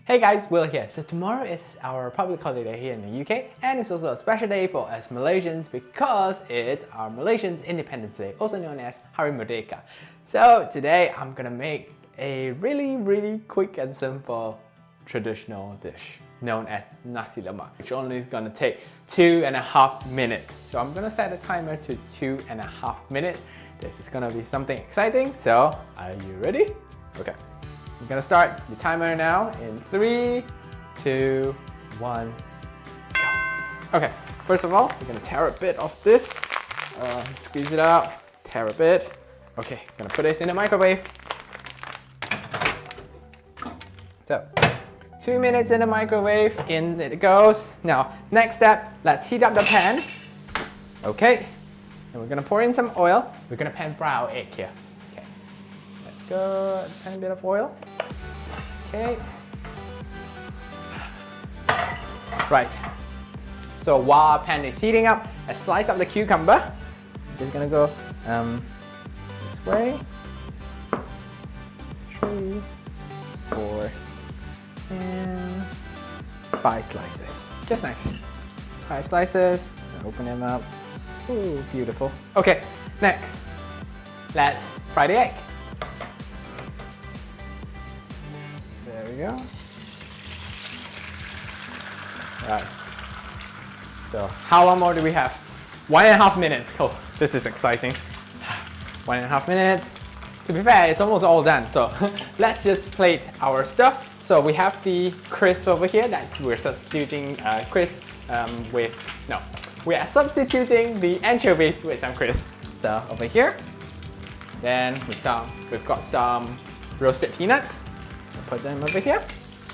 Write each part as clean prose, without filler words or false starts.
Hey guys, Will here. So tomorrow is our public holiday here in the UK, and it's also a special day for us Malaysians because it's our Malaysian Independence Day, also known as Hari Merdeka. So today I'm gonna make a really quick and simple traditional dish known as Nasi Lemak, which only is gonna take 2.5 minutes. So I'm gonna set a timer to 2.5 minutes. This is gonna be something exciting, so are you ready? Okay. I'm gonna start the timer now in 3, 2, 1, go. Okay, first of all, we're gonna tear a bit of this. Squeeze it out, tear a bit. Okay, gonna put this in the microwave. So, 2 minutes in the microwave, in it goes. Now, next step, let's heat up the pan. Okay, and we're gonna pour in some oil. We're gonna pan fry our egg here. Let's go, a tiny bit of oil. Okay. Right. So while our pan is heating up, let's slice up the cucumber. Just gonna go this way. 3, 4, and 5 slices. Just nice. 5 slices. Open them up. Ooh, beautiful. Okay, next, let's fry the egg. There we go. Right. So how long more do we have? 1.5 minutes. Cool. This is exciting. 1.5 minutes. To be fair, it's almost all done. So let's just plate our stuff. So we have the crisp over here. We're substituting crisp we are substituting the anchovies with some crisp. So over here. Then we've got some roasted peanuts. Put them over here.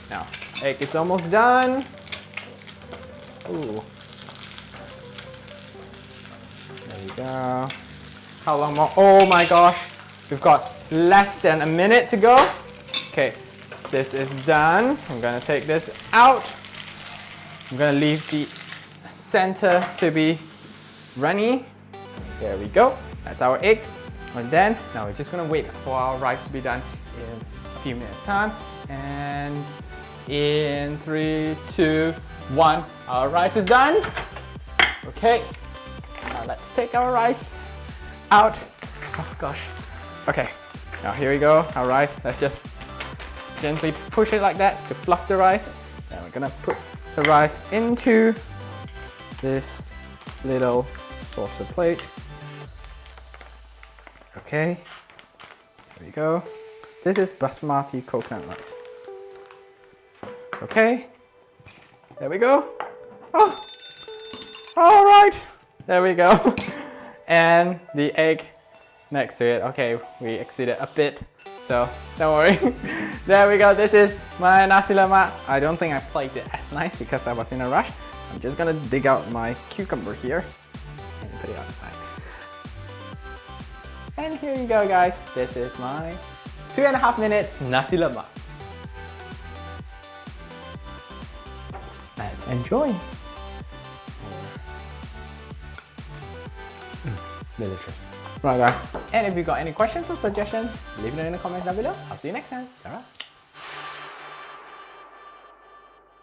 Now, egg is almost done. Ooh. There we go. How long more? Oh my gosh. We've got less than a minute to go. Okay, this is done. I'm gonna take this out. I'm gonna leave the center to be runny. There we go. That's our egg. And then, now we're just gonna wait for our rice to be done in a few minutes time. And in 3, 2, 1, our rice is done. Okay, now let's take our rice out. Oh gosh. Okay, now here we go, our rice. Let's just gently push it like that to fluff the rice. Now we're gonna put the rice into this little saucer plate. Okay, there we go. This is basmati coconut rice. Okay, there we go. Oh, all right, there we go. And the egg next to it. Okay, we exceeded a bit, so don't worry. There we go, this is my nasi lemak. I don't think I plated it as nice because I was in a rush. I'm just gonna dig out my cucumber here and put it outside. And here you go guys, this is my 2.5 minutes nasi lemak. Let's enjoy. Delicious. Right guys, and if you got any questions or suggestions, leave it in the comments down below. I'll see you next time. Alright.